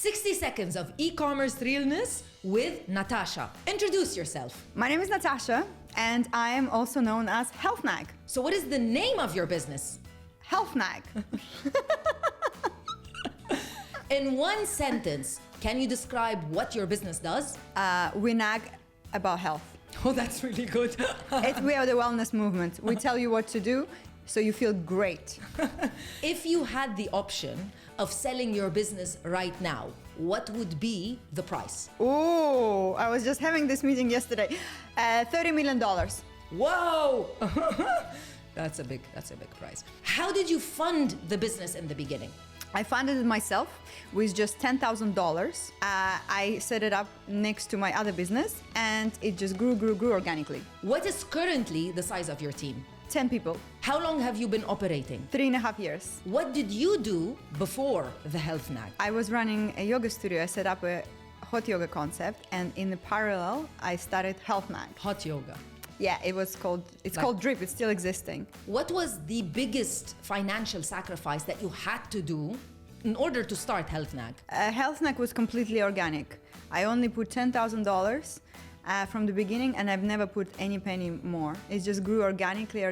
60 seconds of e-commerce realness with Natasha. Introduce yourself. My name is Natasha, and I am also known as Health Nag. So what is the name of your business? Health Nag. In one sentence, can you describe what your business does? We nag about health. Oh, that's really good. We are the wellness movement. We tell you what to do so you feel great. If you had the option of selling your business right now, what would be the price? Oh, I was just having this meeting yesterday. $30 million. Whoa! That's a big price. How did you fund the business in the beginning? I funded it myself with just $10,000. I set it up next to my other business, and it just grew organically. What is currently the size of your team? 10 people. How long have you been operating? 3.5 years. What did you do before the Health Nag? I was running a yoga studio. I set up a hot yoga concept, and in the parallel, I started Health Nag. Hot yoga. Yeah, it's called Drip. It's still existing. What was the biggest financial sacrifice that you had to do in order to start Health Nag? Health Nag was completely organic. I only put $10,000 from the beginning, and I've never put any penny more. It just grew organically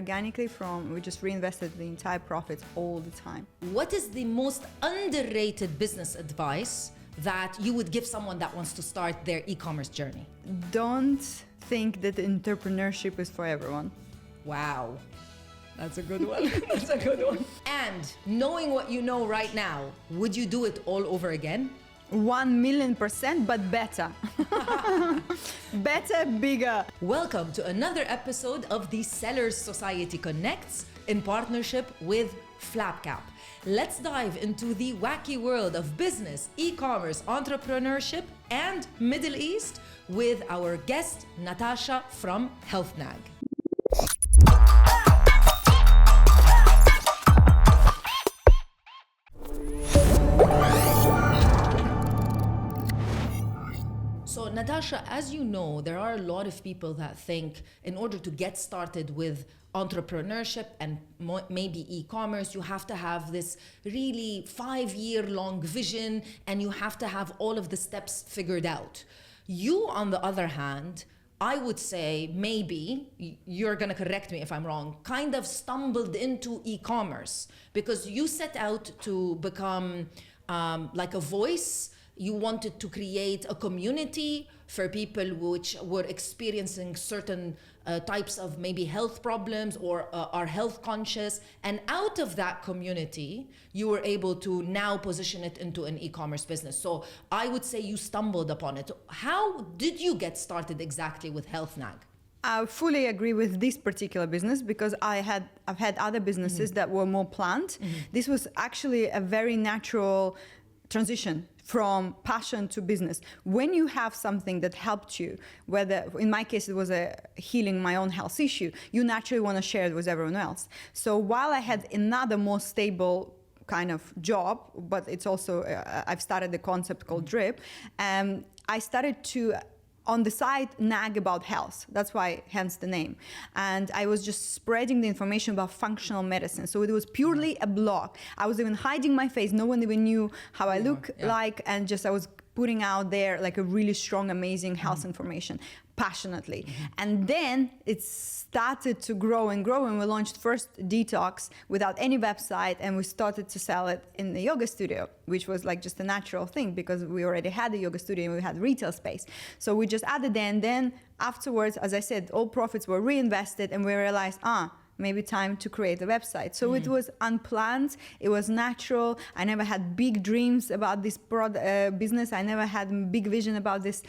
we just reinvested the entire profits all the time. What is the most underrated business advice that you would give someone that wants to start their e-commerce journey? Don't think that entrepreneurship is for everyone. Wow. That's a good one. That's a good one. And knowing what you know right now, would you do it all over again? 1,000,000%, but better. Better, bigger. Welcome to another episode of the Sellers Society Connects in partnership with FlapKap. Let's dive into the wacky world of business, e-commerce, entrepreneurship, and Middle East with our guest, Natasha from Health Nag. So Natasha, as you know, there are a lot of people that think in order to get started with entrepreneurship and maybe e-commerce, you have to have this really 5-year-long vision and you have to have all of the steps figured out. You, on the other hand, I would say maybe, you're gonna correct me if I'm wrong, kind of stumbled into e-commerce because you set out to become like a voice. You wanted to create a community for people which were experiencing certain types of maybe health problems or are health conscious. And out of that community, you were able to now position it into an e-commerce business. So I would say you stumbled upon it. How did you get started exactly with Health Nag? I fully agree with this particular business because I've had other businesses that were more planned. This was actually a very natural transition from passion to business. When you have something that helped you, whether in my case it was healing my own health issue, you naturally want to share it with everyone else. So while I had another more stable kind of job, but it's also I've started the concept called Drip, I started to on the side nag about health. That's why, hence the name. And I was just spreading the information about functional medicine. So it was purely a blog. I was even hiding my face. No one even knew how I look like. And just I was putting out there like a really strong, amazing health information passionately. And then it started to grow and grow, and we launched first Detox without any website, and we started to sell it in the yoga studio, which was like just a natural thing because we already had a yoga studio and we had retail space. So we just added that, and then afterwards, as I said, all profits were reinvested, and we realized, maybe time to create a website. So it was unplanned, it was natural. I never had big dreams about this business. I never had big vision about this,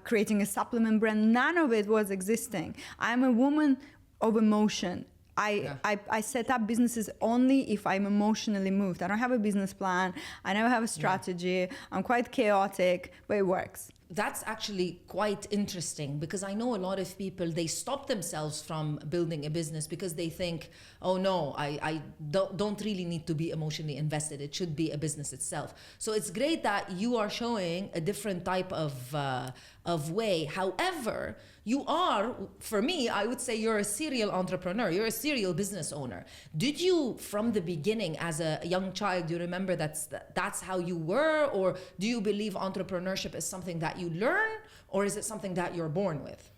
creating a supplement brand. None of it was existing. I'm a woman of emotion. I set up businesses only if I'm emotionally moved. I don't have a business plan. I never have a strategy. I'm quite chaotic, but it works. That's actually quite interesting because I know a lot of people, they stop themselves from building a business because they think, oh no, I don't really need to be emotionally invested. It should be a business itself. So it's great that you are showing a different type of way. However, you are, for me, I would say you're a serial entrepreneur. You're a serial business owner. Did you, from the beginning, as a young child, do you remember that's how you were? Or do you believe entrepreneurship is something that you learn? Or is it something that you're born with?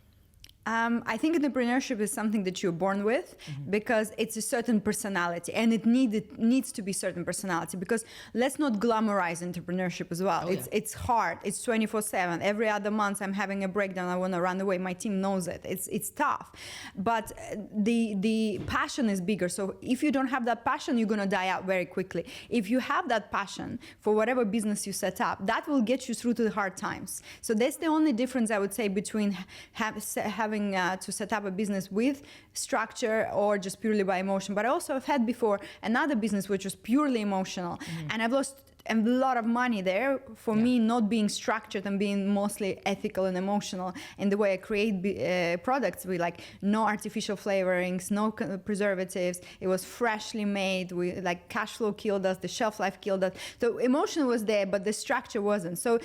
I think entrepreneurship is something that you're born with because it's a certain personality, and it needs to be certain personality, because let's not glamorize entrepreneurship as well. It's hard. It's 24/7. Every other month I'm having a breakdown. I want to run away. My team knows it. It's tough, but the passion is bigger. So if you don't have that passion, you're gonna die out very quickly. If you have that passion for whatever business you set up, that will get you through to the hard times. So that's the only difference I would say between having to set up a business with structure or just purely by emotion. But I also have had before another business which was purely emotional, and I've lost a lot of money there for me not being structured and being mostly ethical and emotional in the way I create products with like no artificial flavorings, no preservatives. It was freshly made. We like cash flow killed us, the shelf life killed us. So emotion was there, but the structure wasn't. So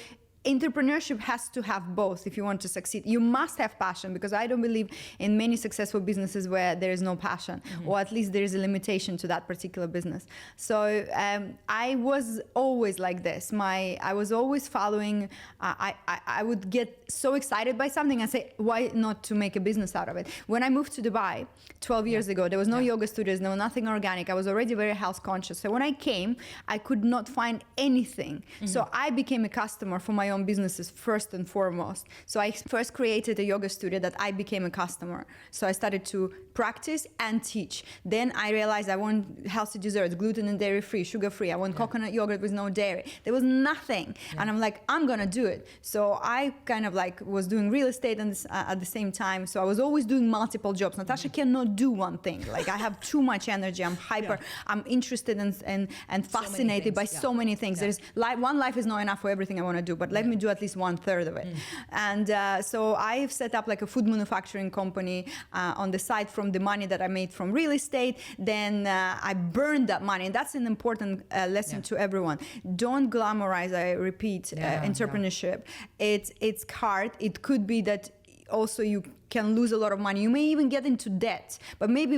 entrepreneurship has to have both if you want to succeed. You must have passion, because I don't believe in many successful businesses where there is no passion, or at least there is a limitation to that particular business. So I was always like this. I was always following. I would get so excited by something and say, why not to make a business out of it? When I moved to Dubai 12 years ago, there was no yoga studios, no nothing organic. I was already very health conscious. So when I came, I could not find anything. So I became a customer for my own businesses first and foremost. So I first created a yoga studio that I became a customer. So I started to practice and teach. Then I realized I want healthy desserts, gluten and dairy free, sugar free. I want coconut yogurt with no dairy. There was nothing. And I'm like, I'm gonna do it. So I kind of like was doing real estate at the same time. So I was always doing multiple jobs. Natasha cannot do one thing. Like I have too much energy. I'm hyper. I'm interested and fascinated by so many things. There's one life is not enough for everything I want to do, but let me do at least 1/3 of it. And so I've set up like a food manufacturing company on the side from the money that I made from real estate. Then I burned that money. And that's an important lesson to everyone. Don't glamorize, I repeat, entrepreneurship. It's hard. It could be that also you can lose a lot of money. You may even get into debt. But maybe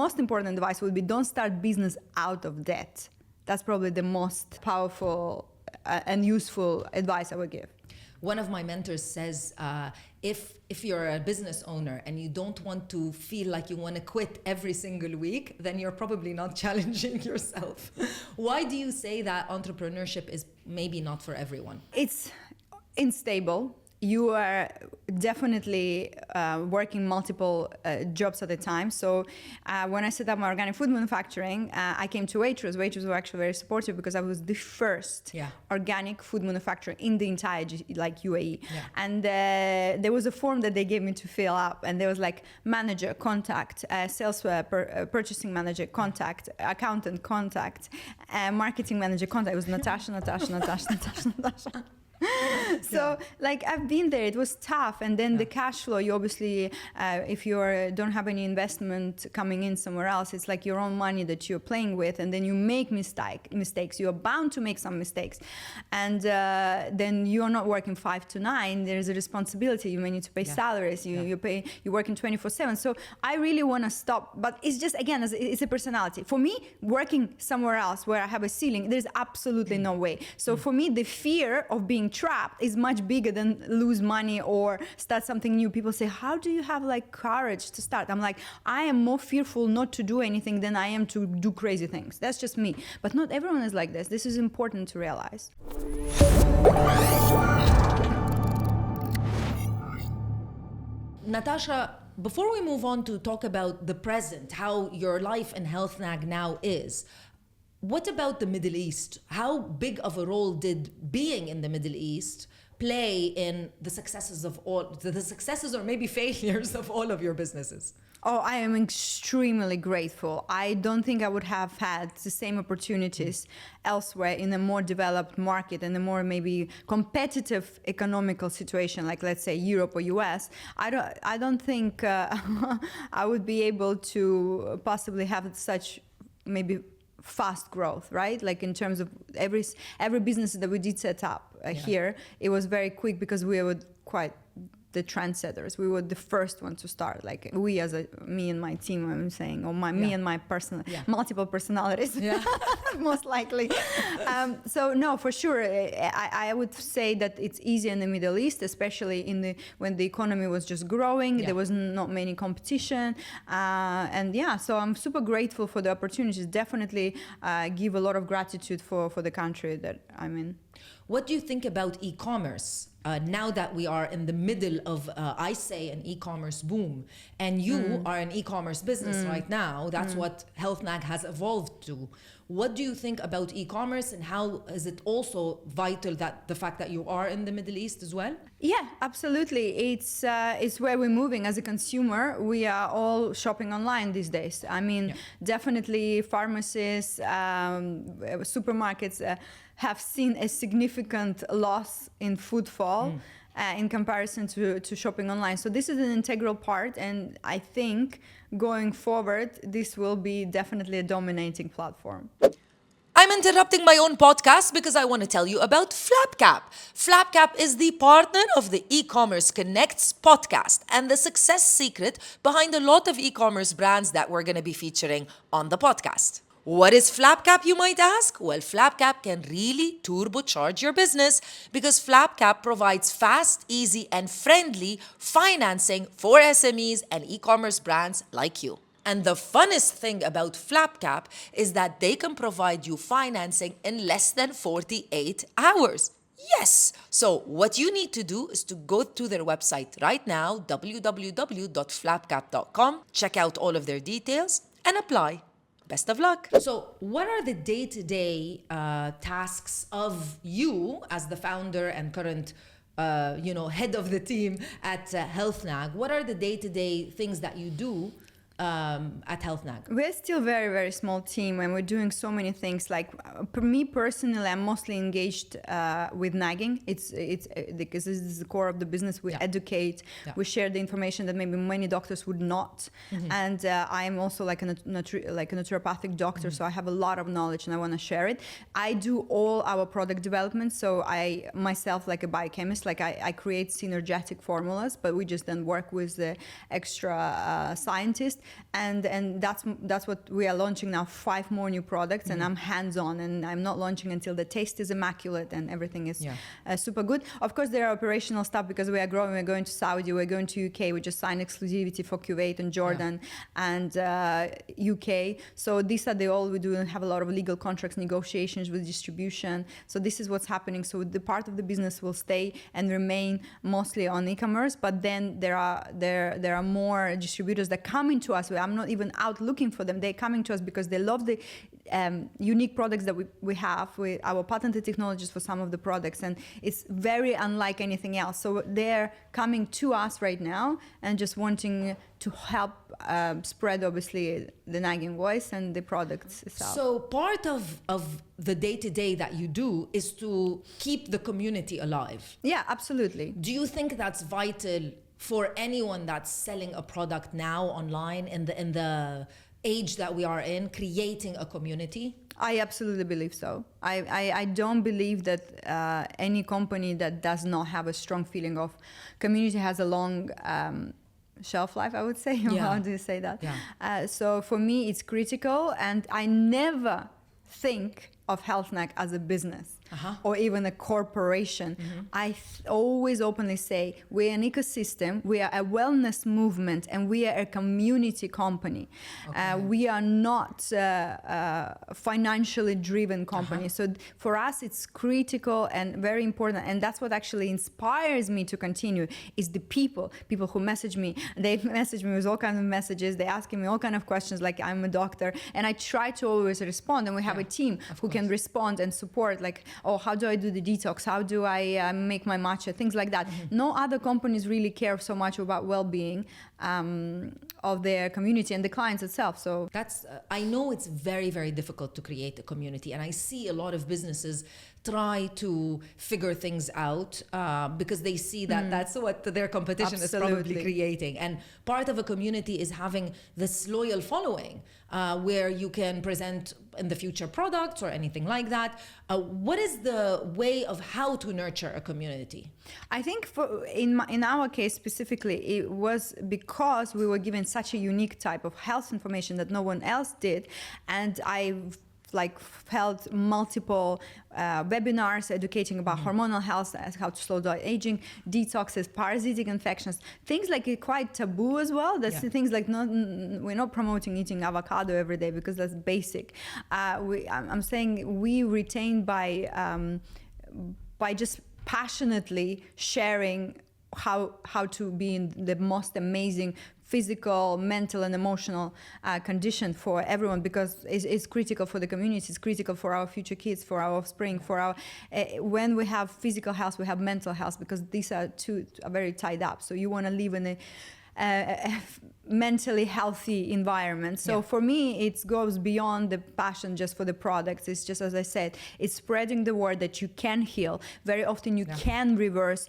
most important advice would be don't start business out of debt. That's probably the most powerful and useful advice I would give. One of my mentors says, if you're a business owner and you don't want to feel like you want to quit every single week, then you're probably not challenging yourself. Why do you say that entrepreneurship is maybe not for everyone? It's unstable. You are definitely working multiple jobs at a time. So when I set up my organic food manufacturing, I came to Waitrose. Waitrose were actually very supportive because I was the first organic food manufacturer in the entire UAE. And there was a form that they gave me to fill up, and there was like manager, contact, sales purchasing manager, contact, accountant, contact, marketing manager, contact. It was Natasha. So like I've been there, it was tough. And then the cash flow, you obviously if you don't have any investment coming in somewhere else, it's like your own money that you're playing with, and then you make mistakes. You're bound to make some mistakes, and then you're not working 5 to 9. There's a responsibility. You may need to pay salaries. You're working 24/7. So I really want to stop, but it's just, again, it's a personality. For me, working somewhere else where I have a ceiling, there's absolutely no way. So for me, the fear of being trapped is much bigger than lose money or start something new. People say, how do you have like courage to start? I'm like, I am more fearful not to do anything than I am to do crazy things. That's just me. But not everyone is like this. This is important to realize. Natasha, before we move on to talk about the present, how your life in Health Nag now is, what about the Middle East? How big of a role did being in the Middle East play in the successes or maybe failures of all of your businesses? Oh, I am extremely grateful. I don't think I would have had the same opportunities elsewhere in a more developed market and a more maybe competitive economical situation, like let's say Europe or US. I don't think I would be able to possibly have such maybe fast growth, right? Like in terms of every business that we did set up here, it was very quick because we were quite the trendsetters. We were the first one to start. Like me and my team, I'm saying, or me and my multiple personalities, most likely. So no, for sure, I would say that it's easy in the Middle East, especially when the economy was just growing. There was not many competition, so I'm super grateful for the opportunities. Definitely give a lot of gratitude for the country that I'm in. What do you think about e-commerce now that we are in the middle of, I say, an e-commerce boom? And you are an e-commerce business right now. That's what Health Nag has evolved to. What do you think about e-commerce, and how is it also vital that the fact that you are in the Middle East as well? Yeah, absolutely. It's where we're moving as a consumer. We are all shopping online these days. I mean, definitely pharmacies, supermarkets have seen a significant loss in footfall in comparison to shopping online. So this is an integral part, and I think going forward, this will be definitely a dominating platform. I'm interrupting my own podcast because I want to tell you about FlapKap. FlapKap is the partner of the E-Commerce Connects podcast and the success secret behind a lot of e-commerce brands that we're going to be featuring on the podcast. What is FlapKap, you might ask? Well, FlapKap can really turbocharge your business because FlapKap provides fast, easy, and friendly financing for SMEs and e-commerce brands like you. And the funnest thing about FlapKap is that they can provide you financing in less than 48 hours. Yes! So what you need to do is to go to their website right now, www.flapkap.com, check out all of their details, and apply. Best of luck. So what are the day-to-day tasks of you as the founder and current head of the team at Health Nag? What are the day-to-day things that you do at Health Nag? We're still very, very small team, and we're doing so many things. Like for me personally, I'm mostly engaged with nagging. It's because this is the core of the business. We educate, we share the information that maybe many doctors would not. And I am also like a naturopathic doctor, so I have a lot of knowledge and I want to share it. I do all our product development, so I myself, like a biochemist, like I create synergetic formulas, but we just then work with the extra scientists. And that's what we are launching now, 5 more new products, and I'm hands-on, and I'm not launching until the taste is immaculate and everything is super good. Of course, there are operational stuff because we are growing. We're going to Saudi, we're going to UK. We just signed exclusivity for Kuwait and Jordan and UK. So these are all we do, and have a lot of legal contracts, negotiations with distribution. So this is what's happening. So the part of the business will stay and remain mostly on e-commerce, but then there are more distributors that come into us. I'm not even out looking for them. They're coming to us because they love the unique products that we have with our patented technologies for some of the products, and it's very unlike anything else. So they're coming to us right now and just wanting to help spread, obviously, the nagging voice and the products itself. So part of the day-to-day that you do is to keep the community alive. Yeah, absolutely. Do you think that's vital for anyone that's selling a product now online in the age that we are in, creating a community? I absolutely believe so. I don't believe that any company that does not have a strong feeling of community has a long shelf life, I would say. How do you say that? So for me, it's critical, and I never think of Health Nag as a business or even a corporation. I always openly say we're an ecosystem, we are a wellness movement, and we are a community company. We are not a financially driven company. So for us, it's critical and very important. And that's what actually inspires me to continue, is the people who message me. They message me with all kinds of messages. They're asking me all kinds of questions, like I'm a doctor. And I try to always respond. And we have a team who can respond and support, like, oh, how do I do the detox? How do I make my matcha? Things like that. No other companies really care so much about well-being of their community and the clients itself. So that's I know it's very, very difficult to create a community, and I see a lot of businesses try to figure things out because they see that that's what their competition is probably Absolutely. creating. And part of a community is having this loyal following where you can present in the future products or anything like that. What is the way of how to nurture a community? I think in our case specifically, it was because we were given such a unique type of health information that no one else did, and I've held multiple webinars educating about hormonal health, how to slow down aging, detoxes, parasitic infections, things like quite taboo as well. That's the things like we're not promoting eating avocado every day because that's basic. I'm saying we retain by just passionately sharing how to be in the most amazing physical, mental, and emotional condition for everyone, because it's critical for the community, it's critical for our future kids, for our offspring, for our when we have physical health, we have mental health, because these are two are very tied up. So you want to live in a mentally healthy environment. So for me, it goes beyond the passion just for the products. It's just, as I said, it's spreading the word that you can heal. Very often you can reverse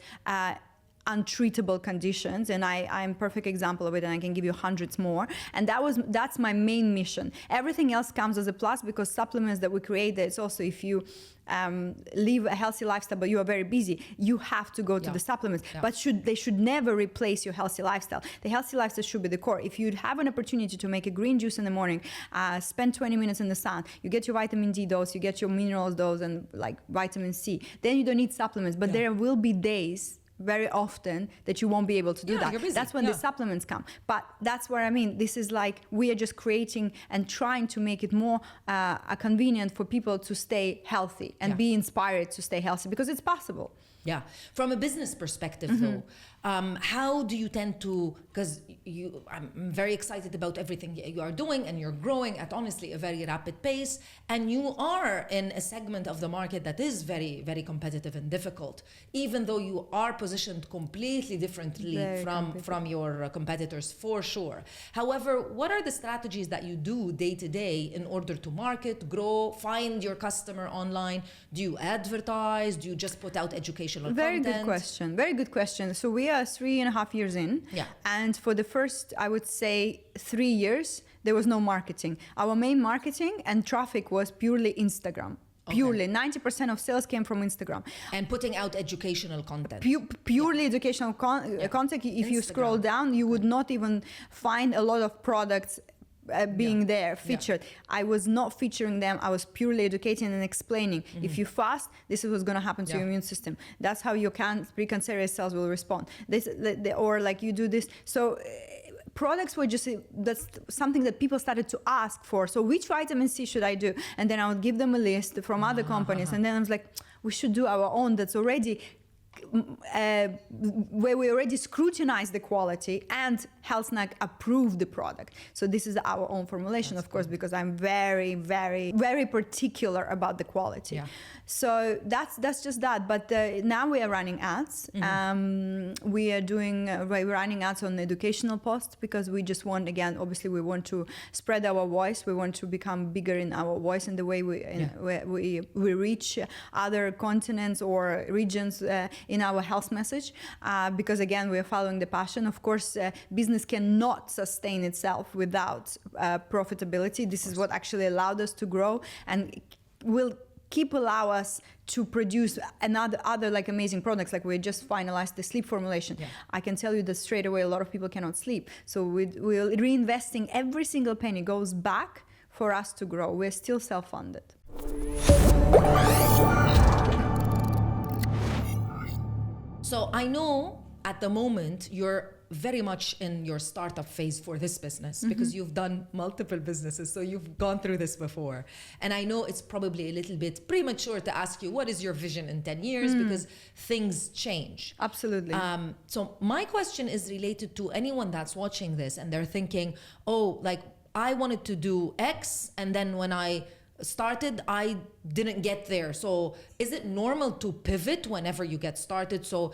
untreatable conditions, and I'm a perfect example of it, and I can give you hundreds more. And that's my main mission. Everything else comes as a plus, because supplements that we create, it's also, if you live a healthy lifestyle but you are very busy, you have to go to the supplements, but they should never replace your healthy lifestyle. The healthy lifestyle should be the core. If you have an opportunity to make a green juice in the morning, spend 20 minutes in the sun, you get your vitamin D dose, you get your minerals dose, and like vitamin C, then you don't need supplements. But there will be days very often that you won't be able to do that. That's when the supplements come. But that's what I mean. This is like, we are just creating and trying to make it more convenient for people to stay healthy and be inspired to stay healthy, because it's possible. Yeah. From a business perspective, though, how do you tend to, because I'm very excited about everything you are doing, and you're growing at honestly a very rapid pace, and you are in a segment of the market that is very, very competitive and difficult, even though you are positioned completely differently from your competitors, for sure. However, what are the strategies that you do day to day in order to market, grow, find your customer online? Do you advertise? Do you just put out educational content? Very good question. Very good question. So we are 3.5 years in. And for the first, I would say, 3 years, there was no marketing. Our main marketing and traffic was purely Instagram. Purely 90% of sales came from Instagram. And putting out educational content. Purely educational content. If you scroll down, you would not even find a lot of products being there featured. I was not featuring them. I was purely educating and explaining. If you fast, this is what's going to happen to your immune system. That's how your precancerous cells will respond. Or like you do this. So products were just, that's something that people started to ask for. So which vitamin C should I do? And then I would give them a list from other companies. And then I was like, we should do our own that's already where we already scrutinize the quality, and Health Nag approved the product. So this is our own formulation, of course, because I'm very, very, very particular about the quality. So that's just that. But now we are running ads. We're running ads on educational posts, because we just want, again, obviously we want to spread our voice. We want to become bigger in our voice and the way we reach other continents or regions in our health message, because again, we are following the passion. Of course, business cannot sustain itself without profitability. This is what actually allowed us to grow, and will keep allow us to produce other like amazing products. Like we just finalized the sleep formulation. I can tell you that straight away, a lot of people cannot sleep. So we're reinvesting every single penny goes back for us to grow. We're still self-funded. So I know at the moment you're very much in your startup phase for this business, because you've done multiple businesses, so you've gone through this before. And I know it's probably a little bit premature to ask you what is your vision in 10 years, because things change. Absolutely. So my question is related to anyone that's watching this and they're thinking, oh, like I wanted to do X, and then when I started, I didn't get there. So is it normal to pivot whenever you get started? So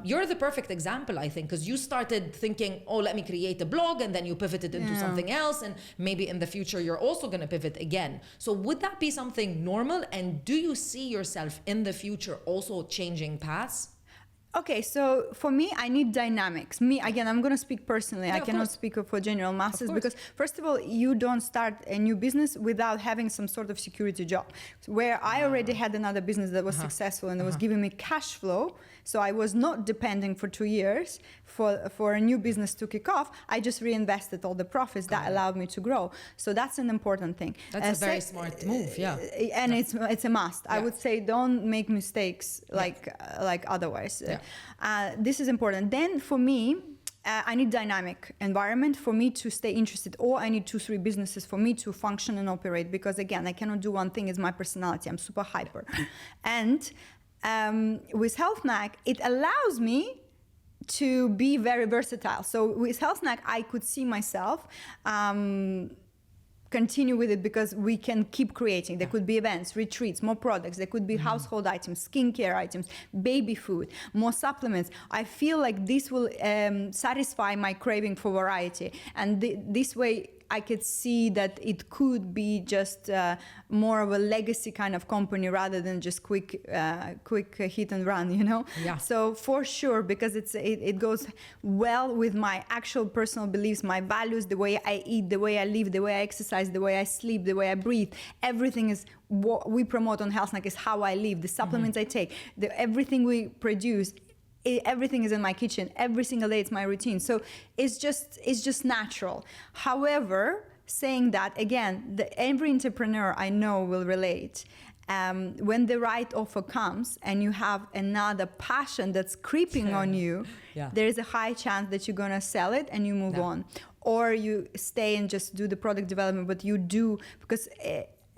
you're the perfect example, I think, because you started thinking, oh, let me create a blog, and then you pivoted into something else, and maybe in the future you're also going to pivot again. So would that be something normal? And do you see yourself in the future also changing paths? Okay, so for me, I need dynamics. Me, again, I'm going to speak personally. Yeah, I of cannot course. speak for general masses course. because, first of all, you don't start a new business without having some sort of security job. Where I already had another business that was successful and that was giving me cash flow, so I was not depending for 2 years for a new business to kick off. I just reinvested all the profits that allowed me to grow. So that's an important thing. That's a very smart move, yeah. And it's a must. I Yeah. would say don't make mistakes like otherwise. This is important. Then for me, I need dynamic environment for me to stay interested, or I need 2-3 businesses for me to function and operate, because again, I cannot do one thing. It's my personality. I'm super hyper. And with Health Nag, it allows me to be very versatile. So with Health Nag, I could see myself continue with it because we can keep creating. There could be events, retreats, more products. There could be household items, skincare items, baby food, more supplements. I feel like this will satisfy my craving for variety. And this way, I could see that it could be just more of a legacy kind of company rather than just quick hit and run, you know? Yeah. So for sure, because it goes well with my actual personal beliefs, my values, the way I eat, the way I live, the way I exercise, the way I sleep, the way I breathe. Everything is what we promote on Health Nag is how I live, the supplements I take, everything we produce. Everything is in my kitchen. Every single day, it's my routine. So it's just natural. However, saying that again, every entrepreneur I know will relate. When the right offer comes and you have another passion that's creeping on you, there is a high chance that you're gonna sell it and you move on, or you stay and just do the product development. But you do, because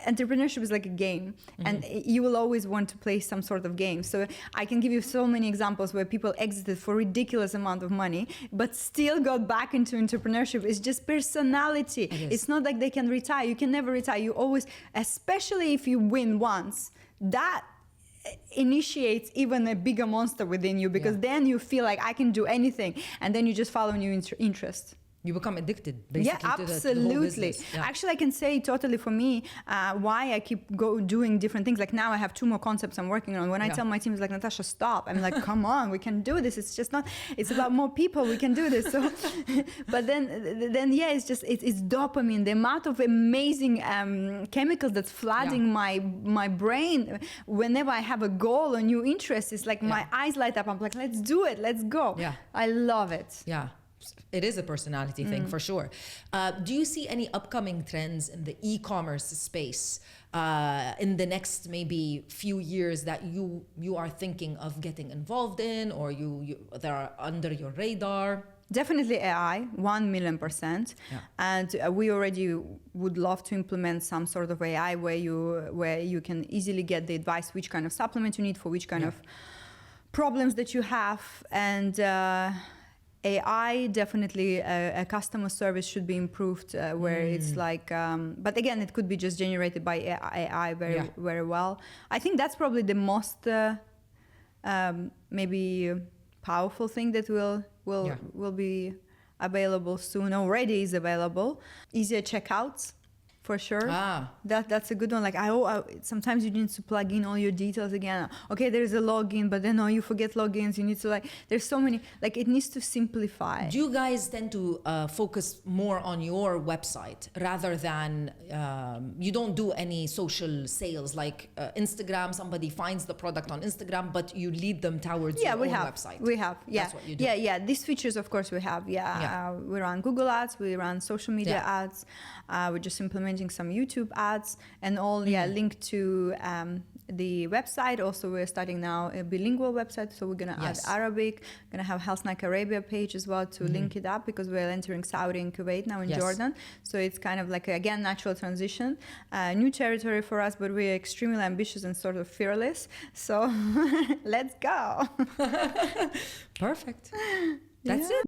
entrepreneurship is like a game, and you will always want to play some sort of game. So I can give you so many examples where people exited for ridiculous amount of money but still got back into entrepreneurship. It's just personality. It's not like they can retire. You can never retire. You always, especially if you win once, that initiates even a bigger monster within you, because then you feel like I can do anything, and then you just follow new interest. You become addicted, basically. Yeah, to the absolutely. whole business. Yeah. Actually, I can say totally for me why I keep doing different things. Like now I have 2 more concepts I'm working on. When I tell my team, it's like, Natasha, stop. I'm like, come on, we can do this. It's just not, it's about more people. We can do this. So, but then yeah, it's just, it's dopamine. The amount of amazing chemicals that's flooding my brain whenever I have a goal or new interest. It's like my eyes light up. I'm like, let's do it. Let's go. Yeah. I love it. Yeah. It is a personality thing for sure. Do you see any upcoming trends in the e-commerce space in the next maybe few years that you are thinking of getting involved in, or you that are under your radar? Definitely AI, 1,000,000%. Yeah. And we already would love to implement some sort of AI where you can easily get the advice which kind of supplement you need for which kind of problems that you have. And AI, definitely a customer service should be improved where it's like, but again, it could be just generated by AI very well. I think that's probably the most maybe powerful thing that will be available soon. Already is available. Easier checkouts. For sure. That's a good one. Like sometimes you need to plug in all your details again. Okay, there's a login, but then you forget logins. You need to there's so many, it needs to simplify. Do you guys tend to focus more on your website rather than, you don't do any social sales like Instagram, somebody finds the product on Instagram, but you lead them towards your own website? We have. Yeah. That's what you do. Yeah. These features, of course, we have. We run Google ads, we run social media ads. We're just implementing some YouTube ads and all linked to the website. Also, we're starting now a bilingual website, so we're gonna add Arabic. Gonna have Health Nag Arabia page as well to link it up, because we're entering Saudi and Kuwait now in Jordan. So it's kind of like again natural transition, new territory for us, but we're extremely ambitious and sort of fearless. So let's go. Perfect. That's it.